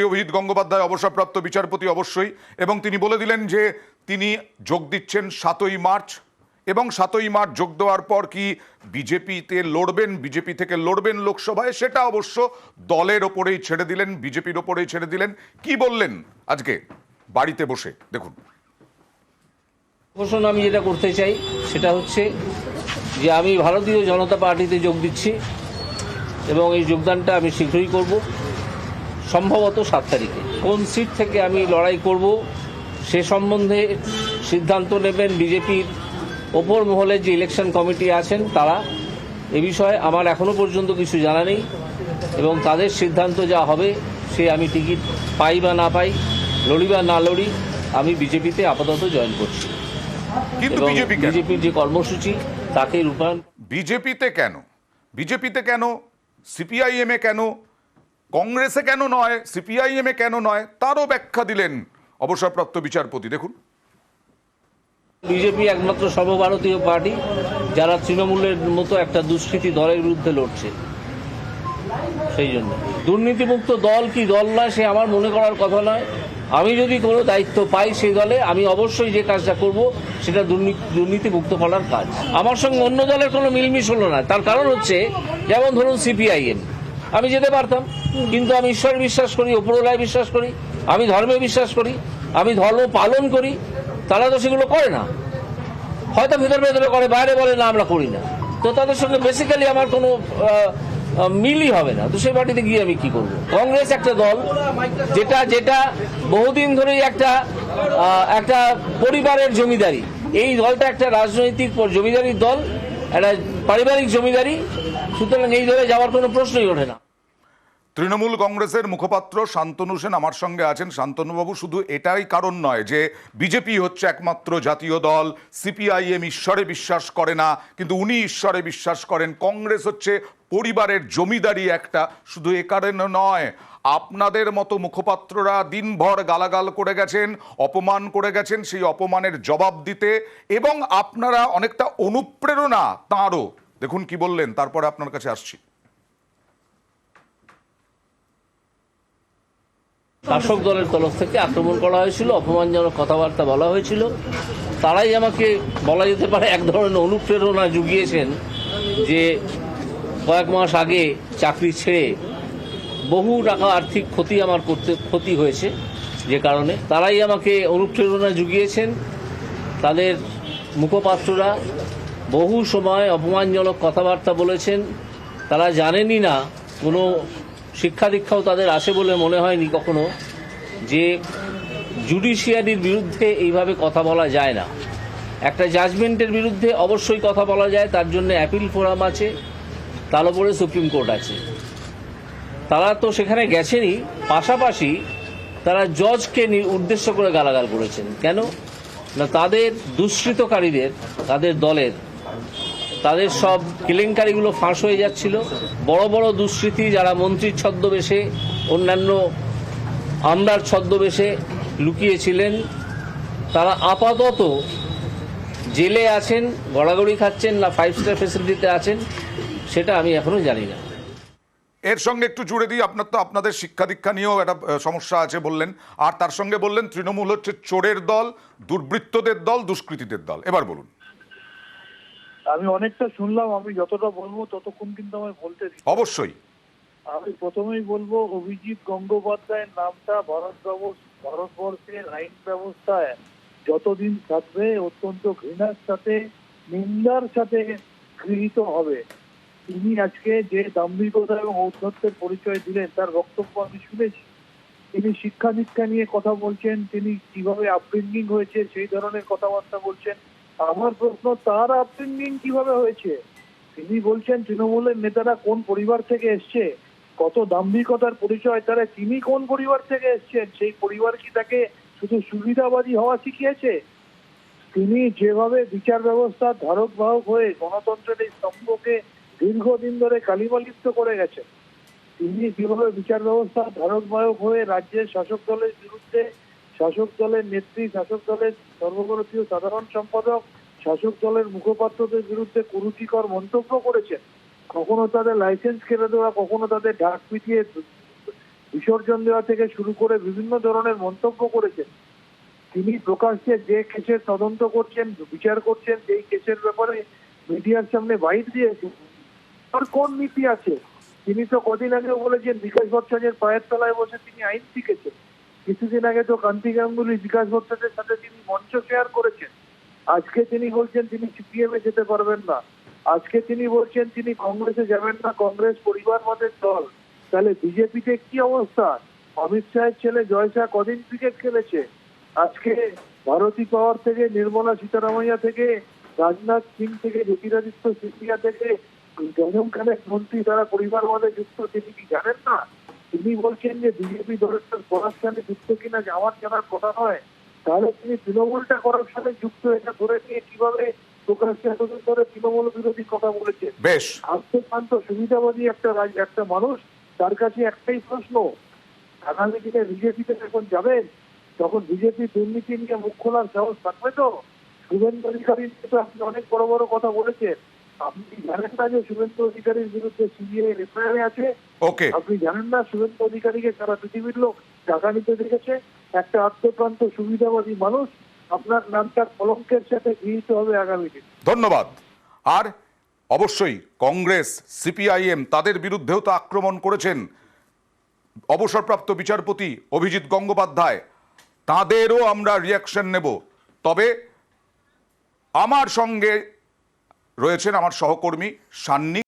অভিজিৎ গঙ্গোপাধ্যায় অবসরপ্রাপ্ত বিচারপতি অবশ্যই, এবং তিনি বলে দিলেন যে তিনি যোগ দিচ্ছেন 7ই মার্চ, এবং 7ই মার্চ যোগ দেওয়ার পর কি বিজেপিতে লড়বেন, বিজেপি থেকে লড়বেন লোকসভায়, সেটা অবশ্য দলের ওপরেই ছেড়ে দিলেন, বিজেপির ওপরেই ছেড়ে দিলেন। কি বললেন আজকে বাড়িতে বসে, দেখুন। ঘোষণা আমি যেটা করতে চাই সেটা হচ্ছে যে আমি ভারতীয় জনতা পার্টিতে যোগ দিচ্ছি এবং এই যোগদানটা আমি শীঘ্রই করব, সম্ভবত 7 তারিখে। কোন সিট থেকে আমি লড়াই করব সে সম্বন্ধে সিদ্ধান্ত নেবেন বিজেপির ওপর মহলে যে ইলেকশন কমিটি আছেন তারা। এ বিষয়ে আমার এখনো পর্যন্ত কিছু জানা নেই এবং তাদের সিদ্ধান্ত যা হবে সে আমি টিকিট পাই বা না পাই, লড়ি বা না লড়ি, আমি বিজেপিতে আপাতত জয়েন করছি। কিন্তু বিজেপির যে কর্মসূচি তাকে রূপায়ণ। বিজেপিতে কেন, বিজেপিতে কেন, সিপিআইএম এ কেন, কংগ্রেসে কেন নয়, সিপিআইএম এ কেন নয়, তারও ব্যাখ্যা দিলেন অবসরপ্রাপ্ত বিচারপতি। দেখুন। বিজেপি একমাত্র সর্বভারতীয় পার্টি যারা তৃণমূলের মতো একটা দুষ্কৃতী দলের বিরুদ্ধে লড়ছে। সেই জন্য দুর্নীতিমুক্ত দল কি দল নয় সে আমার মনে করার কথা নয়। আমি যদি কোনো দায়িত্ব পাই সেই দলে, আমি অবশ্যই যে কাজটা করব সেটা দুর্নীতিমুক্ত করার কাজ। আমার সঙ্গে অন্য দলের কোনো মিলমিশ হলো না। তার কারণ হচ্ছে, যেমন ধরুন সিপিআইএম, আমি যেতে পারতাম, কিন্তু আমি ঈশ্বরে বিশ্বাস করি, উপরওয়ালায় বিশ্বাস করি, আমি ধর্মে বিশ্বাস করি, আমি ধর্ম পালন করি। তারা তো সেগুলো করে না, হয়তো ভেতরে ভেতরে করে, বাইরে বলে না আমরা করি না। তো তাদের সঙ্গে বেসিক্যালি আমার কোনো মিলই হবে না। তো সেই পার্টিতে গিয়ে আমি কি করব? কংগ্রেস একটা দল যেটা বহুদিন ধরেই একটা পরিবারের জমিদারি। এই দলটা একটা রাজনৈতিক জমিদারির দল, একটা পারিবারিক জমিদারি। সুতরাং এই দলে যাওয়ার কোনো প্রশ্নই ওঠে না। তৃণমূল কংগ্রেসের মুখপাত্র শান্তনু সেন আমার সঙ্গে আছেন। শান্তনুবাবু, শুধু এটাই কারণ নয় যে বিজেপি হচ্ছে একমাত্র জাতীয় দল, সিপিআইএম ঈশ্বরে বিশ্বাস করে না, কিন্তু উনি ঈশ্বরে বিশ্বাস করেন, কংগ্রেস হচ্ছে পরিবারের জমিদারি একটা, শুধু এ কারণে নয়, আপনাদের মতো মুখপাত্ররা দিনভর গালাগাল করে গেছেন, অপমান করে গেছেন, সেই অপমানের জবাব দিতে, এবং আপনারা অনেকটা অনুপ্রেরণা তাঁরও। দেখুন কি বললেন, তারপরে আপনার কাছে আসছি। শাসক দলের তরফ থেকে আক্রমণ করা হয়েছিল, অপমানজনক কথাবার্তা বলা হয়েছিল। তারাই আমাকে বলা যেতে পারে এক ধরনের অনুপ্রেরণা জুগিয়েছেন, যে কয়েক মাস আগে চাকরি ছেড়ে বহু টাকা আর্থিক ক্ষতি হয়েছে, যে কারণে তারাই আমাকে অনুপ্রেরণা জুগিয়েছেন। তাদের মুখপাত্ররা বহু সময় অপমানজনক কথাবার্তা বলেছেন। তারা জানেনই না, কোনো শিক্ষা দীক্ষাও তাদের আসে বলে মনে হয়নি কখনো, যে জুডিশিয়ারির বিরুদ্ধে এইভাবে কথা বলা যায় না। একটা জাজমেন্টের বিরুদ্ধে অবশ্যই কথা বলা যায়, তার জন্য অ্যাপিল ফোরাম আছে, তার উপরে সুপ্রিম কোর্ট আছে। তারা তো সেখানে গেছেনই, পাশাপাশি তারা জজকে উদ্দেশ্য করে গালাগাল করেছেন। কেন না, তাদের দুষ্কৃতকারীদের, তাদের দলের, তাদের সব কেলেঙ্কারিগুলো ফাঁস হয়ে যাচ্ছিল। বড় বড় দুষ্কৃতী যারা মন্ত্রীর ছদ্মবেশে, অন্যান্য আমলার ছদ্মবেশে লুকিয়েছিলেন, তারা আপাতত জেলে আছেন, গড়াগড়ি খাচ্ছেন, না 5 স্টার ফ্যাসিলিটিতে আছেন সেটা আমি এখনো জানি না। এর সঙ্গে একটু জুড়ে দিই, আপনার তো আপনাদের শিক্ষা দীক্ষা নিয়েও একটা সমস্যা আছে বললেন, আর তার সঙ্গে বললেন তৃণমূল হচ্ছে চোরের দল, দুর্বৃত্তদের দল, দুষ্কৃতীদের দল। এবার বলুন। আমি অনেকটা শুনলাম, আমি যতটা বলবো ততক্ষণ কিন্তু আমায় বলতে দিন। অবশ্যই। আমি প্রথমেই বলবো, অভিজিৎ গঙ্গোপাধ্যায়ের নামটা ভারতবর্ষের আইন ব্যবস্থায় যতদিন থাকবে অত্যন্ত ঘৃণার সাথে, নিন্দার সাথে গৃহীত হবে। তিনি আজকে যে দাম্ভিকতা এবং ঔদ্ধত্যের পরিচয় দিলেন তার বক্তব্য আমি শুনেছি। তিনি শিক্ষা দীক্ষা নিয়ে কথা বলছেন, তিনি কিভাবে আপব্রিঙ্গিং হয়েছে সেই ধরনের কথাবার্তা বলছেন। আমার প্রশ্ন, তার আপব্রিঙ্গিং কিভাবে হয়েছে? তিনি বলছেন তৃণমূলের নেতারা কোন পরিবার থেকে এসছে, কত দাম্ভিকতার পরিচয়, তারা তিনি কোন পরিবার থেকে এসছেন, সেই পরিবার কি তাকে শুধু সুবিধাবাদী হওয়া শিখিয়েছে? তিনি যেভাবে বিচার ব্যবস্থার ধারক বাহক হয়ে গণতন্ত্রের এই স্তম্ভকে দীর্ঘদিন ধরে কালিমালিপ্ত করে গেছেন, তিনি যেভাবে বিচার ব্যবস্থার ধারক বাহক হয়ে রাজ্যের শাসক দলের বিরুদ্ধে, শাসক দলের নেত্রী, শাসক দলের সর্বভারতীয় সাধারণ সম্পাদক, শাসক দলের মুখপাত্রদের বিরুদ্ধে কুরুচিকর মন্তব্য করেছেন, কখনো তাদের লাইসেন্স কেড়ে দেওয়া, কখনো তাদের ঢাক পিটিয়ে বিসর্জন দেওয়া থেকে শুরু করে বিভিন্ন ধরনের মন্তব্য করেছেন। তিনি প্রকাশ্যে যে কেসের তদন্ত করছেন, বিচার করছেন, যেই কেসের ব্যাপারে মিডিয়ার সামনে বাইট দিয়েছেন, আর কোন নীতি আছে? তিনি তো কদিন আগেও বলেছেন বিকাশ ভট্টাচার্যের পায়ের তলায় বসে তিনি আইন শিখেছেন। কিছুদিন আগে তো কান্তি গাঙ্গুলি বিকাশ ভট্টাচার্যের সাথে তিনি মঞ্চ শেয়ার করেছেন। আজকে তিনি বলছেন তিনি সিপিএম এ যেতে পারবেন না। আজকে তিনি বলছেন তিনি কংগ্রেসে যাবেন না, কংগ্রেস পরিবারবাদের দল। তাহলে বিজেপিতে কি অবস্থা? অমিত শাহের ছেলে জয় শাহ কদিন ক্রিকেট খেলেছে? আজকে ভারতী পাওয়ার থেকে, নির্মলা সীতারামাইয়া থেকে, রাজনাথ সিং থেকে, জ্যোতিরাদিত্য সিন্ধিয়া থেকে, জনম খানের মন্ত্রী, তারা পরিবারবাদে যুক্ত। তিনি কি জানেন না? তিনি বলছেন যে বিজেপি দলের করাপশনে যুক্ত কিনা, যে আমার জানার কথা নয়। তাহলে তিনি তৃণমূলটা করাপশনে যুক্ত, এটা ধরে নিয়ে কিভাবে প্রকাশ্যে এতদিন ধরে তৃণমূল বিরোধী কথা বলেছেন? বেশ, আত্মশান্ত সুবিধাবাদী একটা মানুষ, তার কাছে একটাই প্রশ্ন, আগামী দিনে বিজেপিতে যখন যাবেন তখন বিজেপি দুর্নীতি নিয়ে মুখ খোলার সাহস থাকবে তো? শুভেন্দু অধিকারীর তো আপনি অনেক বড় বড় কথা বলেছেন। আপনি কি জানেন না যে শুভেন্দু অধিকারীর বিরুদ্ধে সিবিআই এফআইআর আছে? ওকে, আপনি জানেন না শুভেন্দু অধিকারীকে সারা পৃথিবীর লোক টাকা নিতে দেখেছে? একটা আত্মপ্রান্ত সুবিধাবাদী মানুষ, আপনার নামটা কলঙ্কের সাথে গৃহীত হবে আগামী দিন। ধন্যবাদ। আর অবশ্যই কংগ্রেস, সিপিআইএম তাদের বিরুদ্ধেও তো আক্রমণ করেছেন অবসরপ্রাপ্ত বিচারপতি অভিজিৎ গঙ্গোপাধ্যায়। তাদেরও আমরা রিয়াকশন নেব। তবে আমার সঙ্গে রয়েছেন আমার সহকর্মী সান্নি।